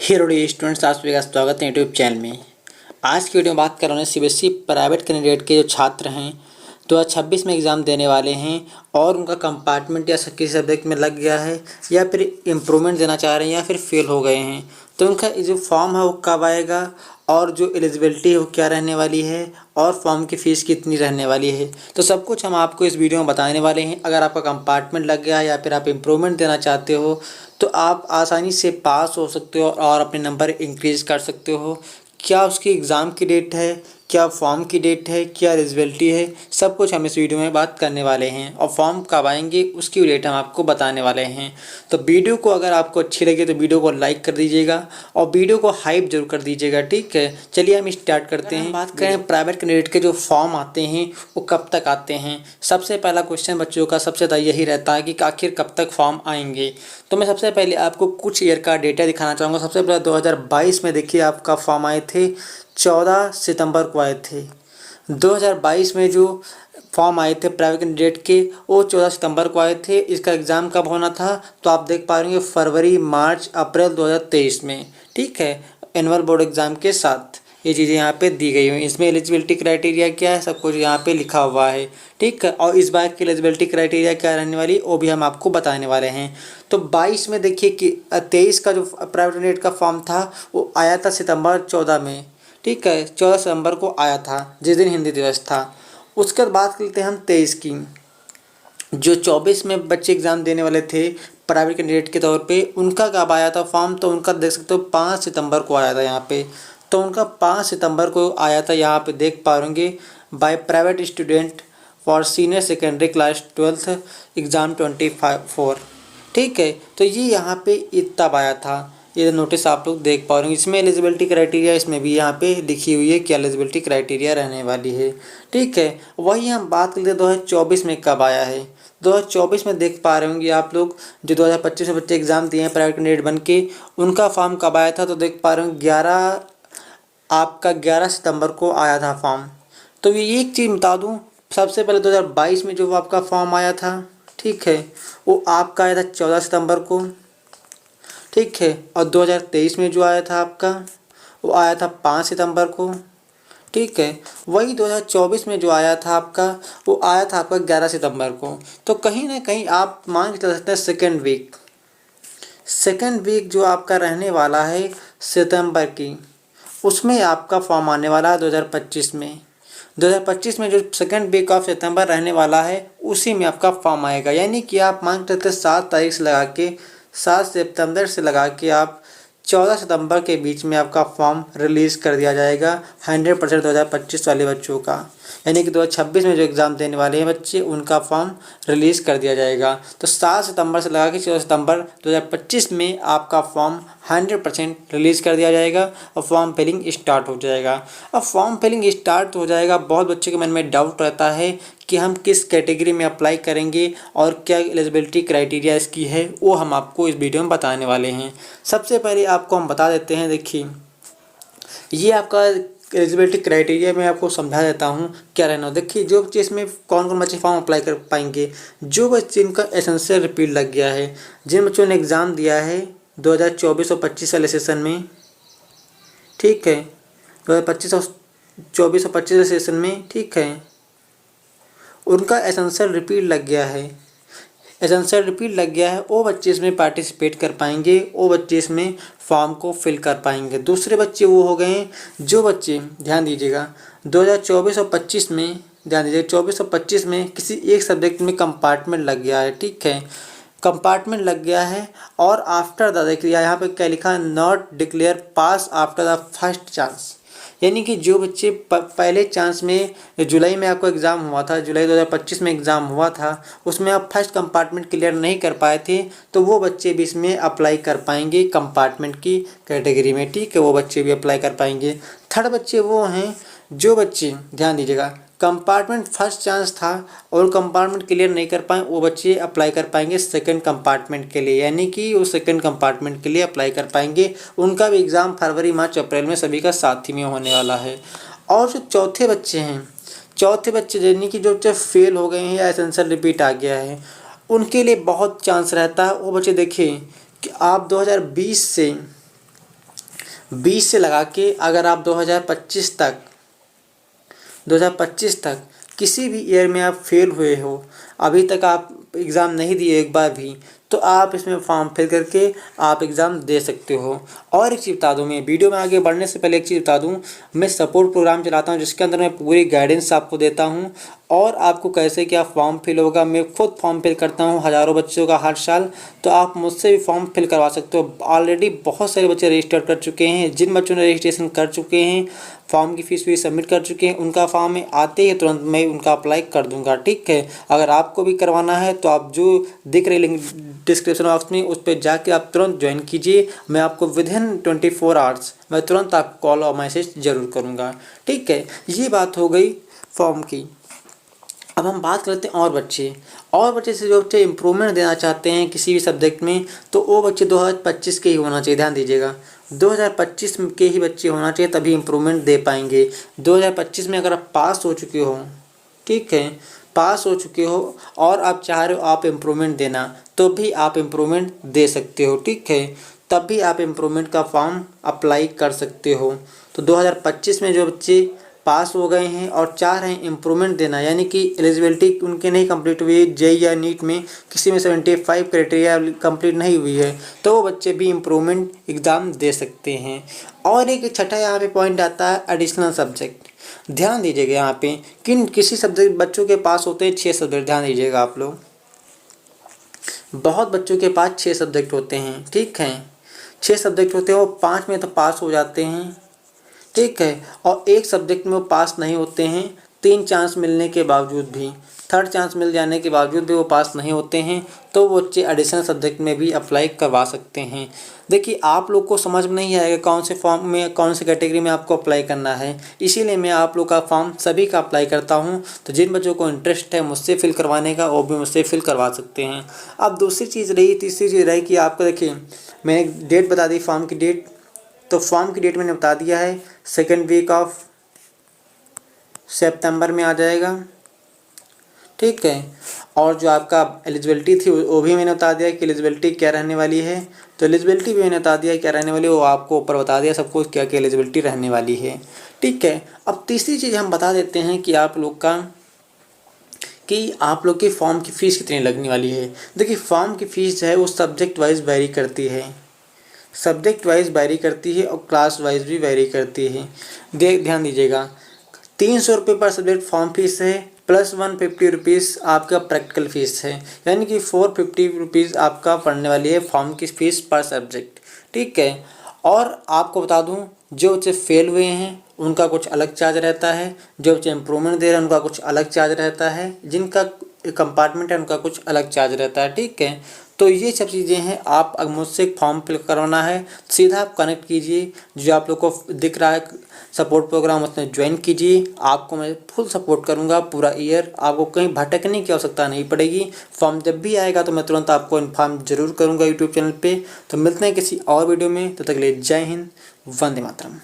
Hello students, आप सभी का स्वागत है यूट्यूब चैनल में। आज की वीडियो में बात कर रहे हैं सीबीएसई प्राइवेट कैंडिडेट के जो छात्र हैं 2026 में एग्ज़ाम देने वाले हैं और उनका कंपार्टमेंट या किसी सब्जेक्ट में लग गया है या फिर इम्प्रूवमेंट देना चाह रहे हैं या फिर फेल हो गए हैं, तो उनका जो फॉर्म है वो कब आएगा और जो एलिजिबिलिटी है वो क्या रहने वाली है और फॉर्म की फ़ीस कितनी रहने वाली है, तो सब कुछ हम आपको इस वीडियो में बताने वाले हैं। अगर आपका कंपार्टमेंट लग गया है या फिर आप इम्प्रूवमेंट देना चाहते हो तो आप आसानी से पास हो सकते हो और अपने नंबर इंक्रीज़ कर सकते हो। क्या उसकी एग्ज़ाम की डेट है, क्या फॉर्म की डेट है, क्या एलिजिबिलिटी है, सब कुछ हम इस वीडियो में बात करने वाले हैं और फॉर्म कब आएंगे उसकी डेट हम आपको बताने वाले हैं। तो वीडियो को अगर आपको अच्छी लगे तो वीडियो को लाइक कर दीजिएगा और वीडियो को हाइप जरूर कर दीजिएगा, ठीक है। चलिए हम स्टार्ट करते हैं। बात करें प्राइवेट कैंडिडेट के जो फॉर्म आते हैं वो कब तक आते हैं। सबसे पहला क्वेश्चन बच्चों का सबसे ज़्यादा यही रहता है कि आखिर कब तक फॉर्म आएंगे। तो मैं सबसे पहले आपको कुछ ईयर का डेटा दिखाना चाहूँगा। सबसे पहले 2022 में देखिए आपका फॉर्म आए थे 14 सितंबर को आए थे। 2022 में जो फॉर्म आए थे प्राइवेट कैंडिडेट के वो 14 सितंबर को आए थे। इसका एग्ज़ाम कब होना था तो आप देख पा रहे होंगे फरवरी मार्च अप्रैल 2023 में, ठीक है, एनुअल बोर्ड एग्ज़ाम के साथ। ये चीज़ें यहाँ पे दी गई हुई। इसमें एलिजिबिलिटी क्राइटेरिया क्या है सब कुछ यहाँ पे लिखा हुआ है, ठीक है। और इस बार की एलिजिबिलिटी क्राइटेरिया क्या रहने वाली वो भी हम आपको बताने वाले हैं। तो 22 में देखिए कि 23 का जो प्राइवेट कैंडिडेट का फॉर्म था वो आया था सितंबर 14 में, ठीक है, 14 सितंबर को आया था जिस दिन हिंदी दिवस था। उसके बाद बात करते हैं हम 23 की। जो 24 में बच्चे एग्ज़ाम देने वाले थे प्राइवेट कैंडिडेट के तौर पे, उनका कब आया था फॉर्म तो उनका देख सकते हो 5 सितंबर को आया था यहाँ पे। तो उनका 5 सितंबर को आया था, यहाँ पे देख पाओगे, by private student for senior secondary class 12th exam 24, ठीक है। तो ये यहाँ पे तब आया था। ये नोटिस आप लोग देख पा रहे हैं। इसमें एलिजिबिलिटी क्राइटेरिया इसमें भी यहाँ पे लिखी हुई है कि एलिजिबिलिटी क्राइटेरिया रहने वाली है, ठीक है। वही हम बात करते हैं 2024 में कब आया है। 2024 में देख पा रहे होंगे आप लोग जो 2025 में बच्चे एग्ज़ाम दिए हैं प्राइवेट कैंडिडेट बन के, उनका फॉर्म कब आया था तो देख पा रहे हो 11 सितंबर को आया था फॉर्म। तो ये एक चीज़ बता दूँ, सबसे पहले 2022 में जो आपका फॉर्म आया था, ठीक है, वो आपका आया था 14 सितंबर को, ठीक है। और 2023 में जो आया था आपका वो आया था 5 सितंबर को, ठीक है। वही 2024 में जो आया था आपका वो आया था आपका 11 सितंबर को। तो कहीं ना कहीं आप मान के चल सकते हैं सेकेंड वीक जो आपका रहने वाला है सितंबर की, उसमें आपका फॉर्म आने वाला है 2025 में। 2025 में जो सेकेंड वीक ऑफ सितंबर रहने वाला है उसी में आपका फॉर्म आएगा। यानी कि आप मान के चलते 7 तारीख से लगा के 7 सितंबर से लगा के आप 14 सितंबर के बीच में आपका फॉर्म रिलीज़ कर दिया जाएगा 100% 2025 वाले बच्चों का। यानी कि 2026 में जो एग्ज़ाम देने वाले हैं बच्चे उनका फॉर्म रिलीज़ कर दिया जाएगा। तो 7 सितंबर से लगा के 14 सितंबर 2025 में आपका फॉर्म 100% रिलीज़ कर दिया जाएगा और फॉर्म फिलिंग स्टार्ट हो जाएगा। अब फॉर्म फिलिंग स्टार्ट हो जाएगा, बहुत बच्चे के मन में डाउट रहता है कि हम किस कैटेगरी में अप्लाई करेंगे और क्या एलिजिबिलिटी क्राइटेरिया इसकी है, वो हम आपको इस वीडियो में बताने वाले हैं। सबसे पहले आपको हम बता देते हैं, देखिए ये आपका एलिजिबिलिटी क्राइटेरिया मैं आपको समझा देता हूँ क्या रहना। देखिए जो बच्चे इसमें कौन कौन बच्चे फॉर्म अप्लाई कर पाएंगे, जो बच्चे इनका एसेंशियल रिपीट लग गया है, जिन बच्चों ने एग्ज़ाम दिया है 2024 और 25 वाले सेशन में, ठीक है, 2024 और 25 वाले सेशन में, ठीक है, उनका एसेंशियल रिपीट लग गया है, वो बच्चे इसमें पार्टिसिपेट कर पाएंगे, वो बच्चे इसमें फॉर्म को फिल कर पाएंगे। दूसरे बच्चे वो हो गए जो बच्चे, ध्यान दीजिएगा, 2024 और 25 में, ध्यान दीजिएगा 24 और 25 में किसी एक सब्जेक्ट में कंपार्टमेंट लग गया है, ठीक है, कंपार्टमेंट लग गया है और आफ्टर द, देखिए यहाँ पे क्या लिखा है, not declare pass after the first chance. यानी कि जो बच्चे पहले चांस में जुलाई में आपको एग्ज़ाम हुआ था, जुलाई 2025 में एग्ज़ाम हुआ था, उसमें आप फर्स्ट कंपार्टमेंट क्लियर नहीं कर पाए थे, तो वो बच्चे भी इसमें अप्लाई कर पाएंगे कंपार्टमेंट की कैटेगरी में, ठीक है, वो बच्चे भी अप्लाई कर पाएंगे। थर्ड बच्चे वो हैं जो बच्चे, ध्यान दीजिएगा, कंपार्टमेंट फर्स्ट चांस था और कंपार्टमेंट क्लियर नहीं कर पाए, वो बच्चे अप्लाई कर पाएंगे सेकंड कंपार्टमेंट के लिए, यानी कि वो सेकंड कंपार्टमेंट के लिए अप्लाई कर पाएंगे। उनका भी एग्ज़ाम फरवरी मार्च अप्रैल में सभी का साथ ही में होने वाला है। और जो चौथे बच्चे यानी कि जो बच्चे फेल हो गए हैं या एसेंशियल रिपीट आ गया है, उनके लिए बहुत चांस रहता है। वो बच्चे देखिए कि आप 2020 से 20 से लगा के अगर आप 2025 तक किसी भी ईयर में आप फेल हुए हो, अभी तक आप एग्ज़ाम नहीं दिए एक बार भी, तो आप इसमें फॉर्म फिल करके आप एग्ज़ाम दे सकते हो। और एक चीज़ बता दूँ, मैं वीडियो में आगे बढ़ने से पहले एक चीज़ बता दूँ, मैं सपोर्ट प्रोग्राम चलाता हूँ जिसके अंदर मैं पूरी गाइडेंस आपको देता हूँ और आपको कैसे क्या फॉर्म फिल होगा। मैं खुद फॉर्म फिल करता हूँ हज़ारों बच्चों का हर साल, तो आप मुझसे भी फॉर्म फिल करवा सकते हो। ऑलरेडी बहुत सारे बच्चे रजिस्टर कर चुके हैं। जिन बच्चों ने रजिस्ट्रेशन कर चुके हैं, फॉर्म की फ़ीस भी सबमिट कर चुके हैं, उनका फॉर्म में आते ही तुरंत मैं उनका अप्लाई कर दूंगा। ठीक है, अगर आपको भी करवाना है तो आप जो दिख रही लिंक डिस्क्रिप्शन बॉक्स में, उस पर जाके आप तुरंत ज्वाइन कीजिए। मैं आपको विदिन 24 आवर्स मैं तुरंत आपको कॉल और मैसेज ज़रूर करूँगा। ठीक है, ये बात हो गई फॉर्म की। अब हम बात करते हैं और बच्चे से जो बच्चे इम्प्रूवमेंट देना चाहते हैं किसी भी सब्जेक्ट में, तो वो बच्चे 2025 के ही होना चाहिए। ध्यान दीजिएगा, 2025 के ही बच्चे होना चाहिए, तभी इम्प्रूवमेंट दे पाएंगे। 2025 में अगर आप पास हो चुके हो, ठीक है, पास हो चुके हो और आप चाह रहे हो आप इम्प्रूवमेंट देना, तो भी आप इम्प्रूवमेंट दे सकते हो। ठीक है, तब भी आप इम्प्रूवमेंट का फॉर्म अप्लाई कर सकते हो। तो 2025 में जो बच्चे पास हो गए हैं और चाह रहे हैं इम्प्रूवमेंट देना, यानी कि एलिजिबिलिटी उनके नहीं कंप्लीट हुई है, जेईई या नीट में किसी में 75 क्राइटेरिया कंप्लीट नहीं हुई है, तो वो बच्चे भी इम्प्रूवमेंट एग्ज़ाम दे सकते हैं। और एक छठा यहाँ पे पॉइंट आता है एडिशनल सब्जेक्ट। ध्यान दीजिएगा, यहाँ पे किसी सब्जेक्ट बच्चों के पास होते हैं 6 सब्जेक्ट। ध्यान दीजिएगा आप लोग, बहुत बच्चों के पास 6 सब्जेक्ट होते हैं। ठीक है, 6 सब्जेक्ट होते हैं, वो 5 में तो पास हो जाते हैं। ठीक है, और एक सब्जेक्ट में वो पास नहीं होते हैं, 3 चांस मिलने के बावजूद भी, थर्ड चांस मिल जाने के बावजूद भी वो पास नहीं होते हैं, तो वो बच्चे एडिशनल सब्जेक्ट में भी अप्लाई करवा सकते हैं। देखिए, आप लोग को समझ में नहीं आएगा कौन से फॉर्म में कौन से कैटेगरी में आपको अप्लाई करना है, इसीलिए मैं आप लोग का फॉर्म सभी का अप्लाई करता हूँ। तो जिन बच्चों को इंटरेस्ट है मुझसे फिल करवाने का, वो भी मुझसे फिल करवा सकते हैं। अब दूसरी चीज़ रही, तीसरी चीज़ रही कि आपको देखिए मैंने डेट बता दी फॉर्म की डेट, तो फॉर्म की डेट मैंने बता दिया है, सेकेंड वीक ऑफ सितंबर में आ जाएगा। ठीक है, और जो आपका एलिजिबिलिटी थी वो भी मैंने बता दिया कि एलिजिबिलिटी क्या रहने वाली है। तो एलिजिबिलिटी भी मैंने बता दिया क्या रहने वाली है, वो आपको ऊपर बता दिया सबको क्या क्या एलिजिबिलिटी रहने वाली है। ठीक है, अब तीसरी चीज़ हम बता देते हैं कि आप लोग की फॉर्म की फ़ीस कितनी लगने वाली है। देखिए, फॉर्म की फ़ीस जो है वो सब्जेक्ट वाइज वेरी करती है, और क्लास वाइज भी वेरी करती है। ध्यान दीजिएगा, 300 रुपये पर सब्जेक्ट फॉर्म फीस है, प्लस 150 रुपीज़ आपका प्रैक्टिकल फ़ीस है, यानी कि 450 रुपीज़ आपका पड़ने वाली है फॉर्म की फ़ीस पर सब्जेक्ट। ठीक है, और आपको बता दूं, जो बच्चे फेल हुए हैं उनका कुछ अलग चार्ज रहता है, जो बच्चे इम्प्रूवमेंट दे रहे हैं उनका कुछ अलग चार्ज रहता है, जिनका कंपार्टमेंट है उनका कुछ अलग चार्ज रहता है। ठीक है, तो ये सब चीज़ें हैं। आप अगर मुझसे फॉर्म फिल करवाना है, सीधा आप कनेक्ट कीजिए, जो आप लोग को दिख रहा है सपोर्ट प्रोग्राम, उसमें ज्वाइन कीजिए। आपको मैं फुल सपोर्ट करूंगा पूरा ईयर, आपको कहीं भटकने की आवश्यकता नहीं पड़ेगी। फॉर्म जब भी आएगा तो मैं तुरंत आपको इन्फॉर्म जरूर करूंगा यूट्यूब चैनल पे। तो मिलते हैं किसी और वीडियो में, तब तक के लिए जय हिंद, वंदे मातरम।